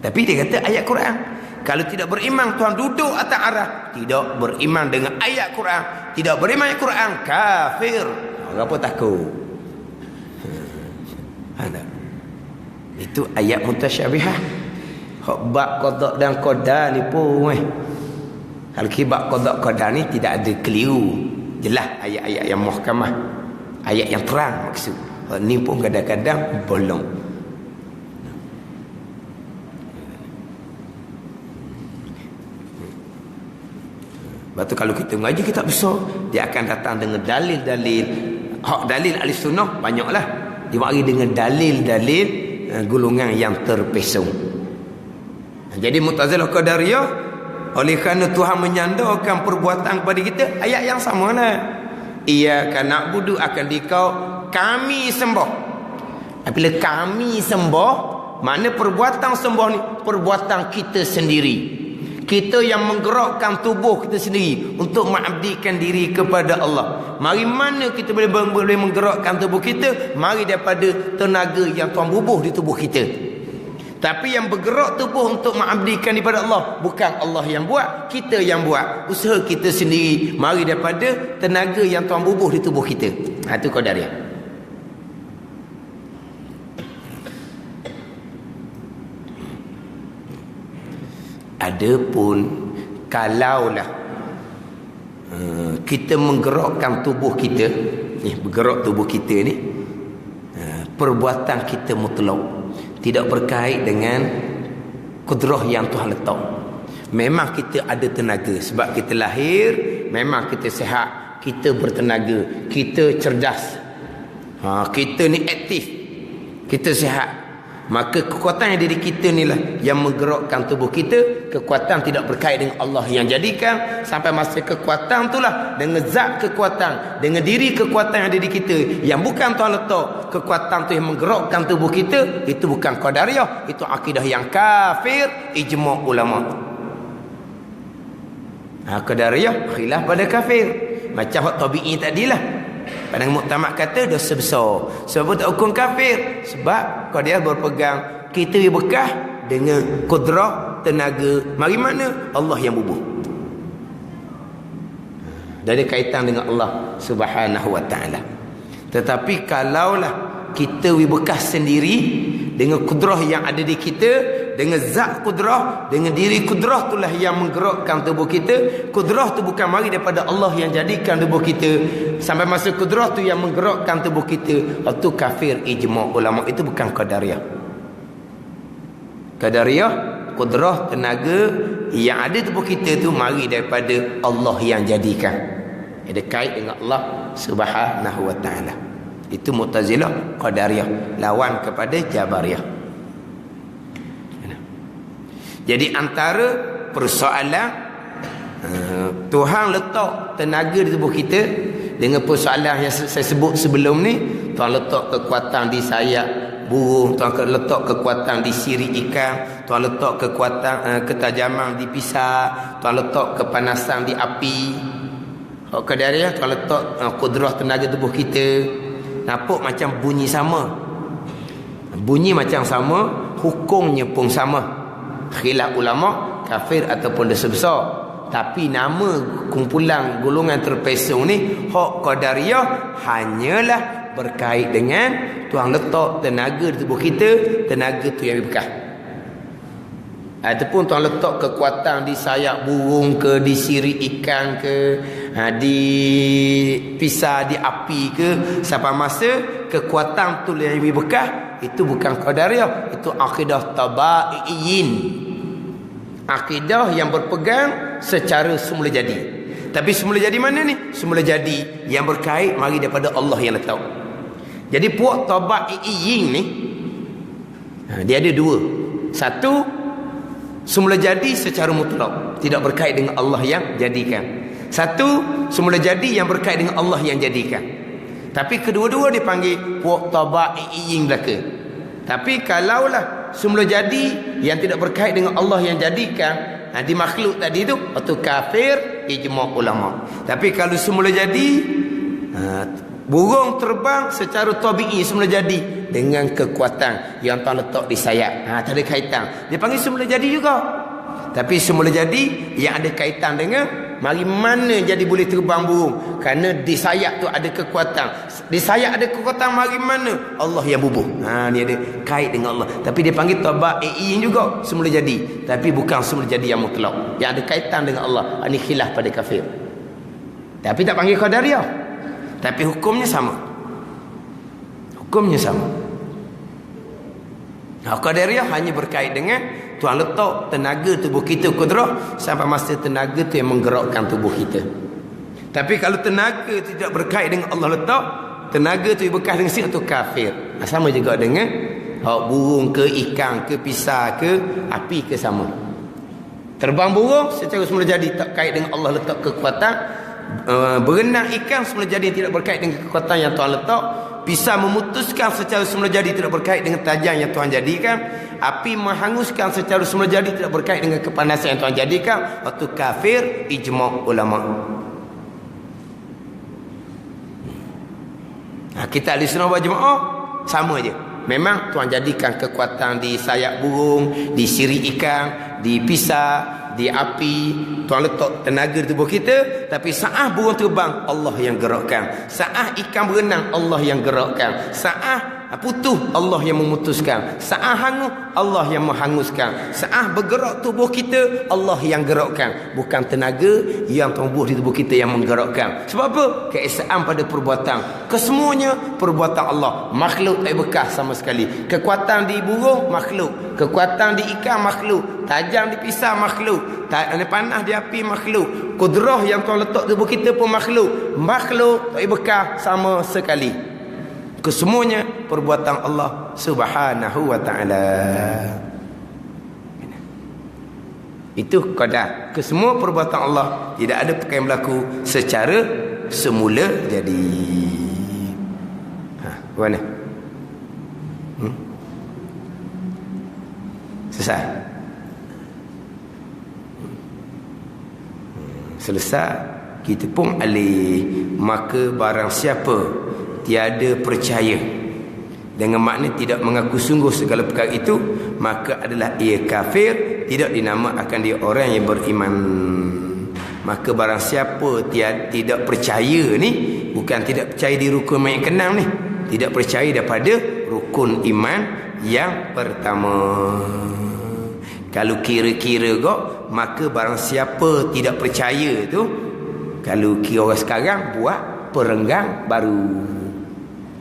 Tapi dia kata ayat Quran, kalau tidak beriman Tuhan duduk atas arah, tidak beriman dengan ayat Quran, tidak beriman ayat Quran, kafir. Apa takut? Itu ayat mutasyabihah. Hak bab qada dan qadar ni pun kalau kibab qada qadar ni tidak ada keliru. Jelas ayat-ayat yang muhkamah, ayat yang terang maksud. Hak ni pun kadang-kadang bolong. Lepas tu kalau kita mengaji kitab besar, dia akan datang dengan dalil-dalil. Hak dalil ahli sunnah banyaklah. Dia mari dengan dalil-dalil golongan yang terpesong. Jadi Mu'tazilah Qadariyah, oleh kerana Tuhan menyandarkan perbuatan kepada kita, ayat yang sama lah. Iyyaka na'budu akan dikau kami sembah. Apabila kami sembah, mana perbuatan sembah ni? Perbuatan kita sendiri. Kita yang menggerakkan tubuh kita sendiri untuk mengabdikan diri kepada Allah. Mari mana kita boleh menggerakkan tubuh kita? Mari daripada tenaga yang Tuhan bubuh di tubuh kita. Tapi yang bergerak tubuh untuk mengabdikan kepada Allah, bukan Allah yang buat, kita yang buat. Usaha kita sendiri. Mari daripada tenaga yang Tuhan bubuh di tubuh kita. Itu Qadariyah. Adapun kalaulah kita menggerakkan tubuh kita ni, bergerak tubuh kita ni, perbuatan kita mutlak, tidak berkait dengan kudrah yang Tuhan letak. Memang kita ada tenaga sebab kita lahir, memang kita sihat, kita bertenaga, kita cerdas, kita ni aktif, kita sihat. Maka kekuatan yang diri kita ni lah yang menggerakkan tubuh kita. Kekuatan tidak berkait dengan Allah yang jadikan. Sampai masa kekuatan tu lah, dengan zat kekuatan, dengan diri kekuatan yang ada di kita, yang bukan Tuhan letak, kekuatan tu yang menggerakkan tubuh kita, itu bukan Qadariyah. Itu akidah yang kafir, ijma' ulama. Qadariyah khilaf pada kafir. Macam hak tabi'i tadilah. Padang muktamad kata dosa besar. Sebab tak hukum kafir. Sebab dia berpegang kita bekah dengan kudrah, tenaga. Mari mana? Allah yang bubuh. Dan ada kaitan dengan Allah Subhanahu wa ta'ala. Tetapi kalaulah kita bekas sendiri dengan kudrah yang ada di kita, dengan zat kudrah, dengan diri kudrah itulah yang menggerakkan tubuh kita. Kudrah tu bukan mari daripada Allah yang jadikan tubuh kita. Sampai masa kudrah tu yang menggerakkan tubuh kita, itu kafir ijma' ulama. Itu bukan Qadariyah. Qadariyah, kudrah, tenaga yang ada tubuh kita tu mari daripada Allah yang jadikan. Ada kait dengan Allah Subhanahu wa ta'ala. Itu Mu'tazilah Qadariyah, lawan kepada Jabariyah. Jadi antara persoalan Tuhan letak tenaga di tubuh kita, dengan persoalan yang saya sebut sebelum ni, Tuhan letak kekuatan di sayap burung, Tuhan letak kekuatan di sirip ikan, Tuhan letak kekuatan ketajaman di pisau, Tuhan letak kepanasan di api. Qadariyah Tuhan letak kudrah tenaga tubuh kita. Nampak macam bunyi sama, bunyi macam sama, hukumnya pun sama. Khilaf ulama kafir ataupun dosa besar. Tapi nama kumpulan golongan terpesong ni, hak Qadariyah, hanyalah berkait dengan Tuhan letak tenaga di tubuh kita, tenaga tu yang berkah. Ataupun Tuhan letak kekuatan di sayap burung ke, di sirip ikan ke, di pisau, di api ke, sampai masa kekuatan tu yang lebih berkah, itu bukan qadariyah, itu akidah tabaiyin. Akidah yang berpegang secara semula jadi. Tapi semula jadi mana ni? Semula jadi yang berkait mari daripada Allah yang letak. Jadi puak tabaiyin ni dia ada dua. Satu, semula jadi secara mutlak, tidak berkait dengan Allah yang jadikan. Satu, semula jadi yang berkait dengan Allah yang jadikan. Tapi kedua-dua dipanggil puak tabaiyin belaka. Tapi kalaulah semula jadi yang tidak berkait dengan Allah yang jadikan, di makhluk tadi tu, itu kafir ijma' ulama. Tapi kalau semula jadi burung terbang secara tabi'i semula jadi dengan kekuatan yang Tuhan letak di sayap, tak ada kaitan, dia panggil semula jadi juga. Tapi semula jadi yang ada kaitan dengan mari mana jadi boleh terbang burung, kerana di sayap tu ada kekuatan. Di sayap ada kekuatan, mari mana Allah yang bubuh. Ni ada kait dengan Allah. Tapi dia panggil tabai'in juga, semula jadi. Tapi bukan semula jadi yang mutlak, yang ada kaitan dengan Allah. Ini khilaf pada kafir. Tapi tak panggil qadariyah. Tapi hukumnya sama. Hukumnya sama. Qadariyah hanya berkait dengan Tuhan letak tenaga tubuh kita, kudrah, sampai masa tenaga tu yang menggerakkan tubuh kita. Tapi kalau tenaga tidak berkait dengan Allah letak, tenaga tu bekas dengan sini, tu kafir. Sama juga dengan burung ke, ikan ke, pisah ke, api ke, sama. Terbang burung secara semula jadi tak kait dengan Allah letak kekuatan. Berenang ikan semula jadi tidak berkait dengan kekuatan yang Tuhan letak. Pisah memutuskan secara semula jadi tidak berkait dengan tajam yang Tuhan jadikan. Api menghanguskan secara semula jadi tidak berkait dengan kepanasan yang Tuhan jadikan. Waktu kafir ijma' ulama. Kita ahli sunnah wal jamaah sama je. Memang Tuhan jadikan kekuatan di sayap burung, di sirih ikan, di pisah, di api. Tuhan letak tenaga di tubuh kita. Tapi saat burung terbang, Allah yang gerakkan. Saat ikan berenang, Allah yang gerakkan. Saat putuh, Allah yang memutuskan. Saat hangus, Allah yang menghanguskan. Saat bergerak tubuh kita, Allah yang gerakkan. Bukan tenaga yang tumbuh di tubuh kita yang menggerakkan. Sebab apa? Keesaan pada perbuatan. Kesemuanya perbuatan Allah. Makhluk tak bekas sama sekali. Kekuatan di burung, makhluk. Kekuatan di ikan, makhluk. Tajam di pisah, makhluk. Panas di api, makhluk. Kudrah yang Tuhan letak tubuh kita pun makhluk. Makhluk tak bekas sama sekali. Kesemuanya perbuatan Allah Subhanahu wa ta'ala. Itu qadar. Kesemua perbuatan Allah, tidak ada perkara yang berlaku secara semula jadi. Mana? Selesai? Selesai. Kita pun alih. Maka barang siapa tiada percaya dengan makna tidak mengaku sungguh segala perkara itu, maka adalah ia kafir, tidak dinamakan dia orang yang beriman. Maka barang siapa tidak percaya ni, bukan tidak percaya di rukun iman yang keenam ni, tidak percaya daripada rukun iman yang pertama. Kalau kira-kira kok, maka barang siapa tidak percaya tu, kalau kira orang sekarang buat perenggan baru.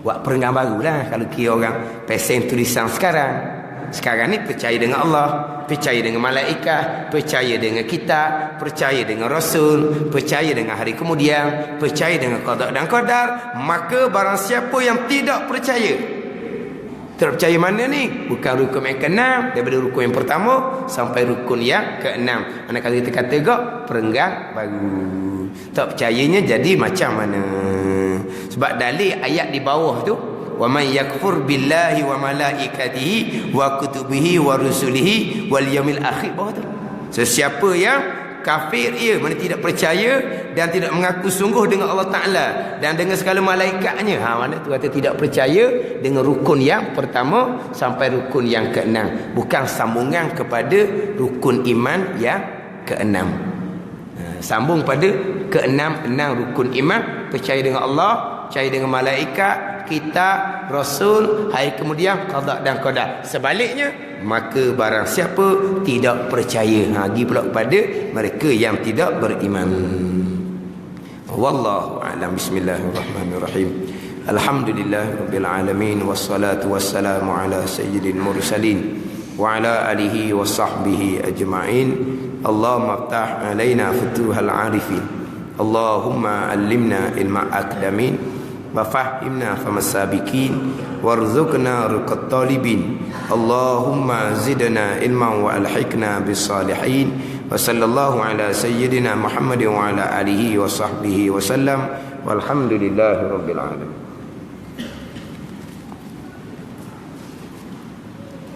Buat perenggan baru lah kalau kira orang pesen tulisan sekarang. Sekarang ni percaya dengan Allah, percaya dengan malaikat, percaya dengan kitab, percaya dengan rasul, percaya dengan hari kemudian, percaya dengan qada dan qadar. Maka barang siapa yang tidak percaya, terpercaya mana ni? Bukan rukun yang keenam, daripada rukun yang pertama sampai rukun yang keenam. Mana kalau kita kata gak perenggan baru. Tak percayanya jadi macam mana? Sebab dalil ayat di bawah tu, wa man yakfur billahi wa malaikatihi wa kutubihi wa rusulihi wal yaumil akhir, bawah tu. Sesiapa yang kafir ia, mana tidak percaya dan tidak mengaku sungguh dengan Allah Ta'ala dan dengan segala malaikatnya, mana tu kata tidak percaya dengan rukun yang pertama sampai rukun yang keenam, bukan sambungan kepada rukun iman yang keenam. Sambung pada keenam rukun iman, percaya dengan Allah, percaya dengan malaikat, kitab, rasul, hari kemudian, qada dan qadar. Sebaliknya, maka barang siapa tidak percaya, pergi pula kepada mereka yang tidak beriman. Wallahu a'lam. Bismillahirrahmanirrahim. Alhamdulillahirabbil alamin wassalatu wassalamu ala sayyidil mursalin wa ala alihi wa sahbihi ajma'in. Allahumma aftah alaina futuhal arifin. Allahumma allimna ilma akdamin wa fahimna famas sabiqin warzuqna ruqat talibin. Allahumma zidna ilman wa alhiqna bis salihin. Wa sallallahu ala sayyidina Muhammadin wa ala alihi wa sahbihi wa sallam. Walhamdulillahi rabbil alamin.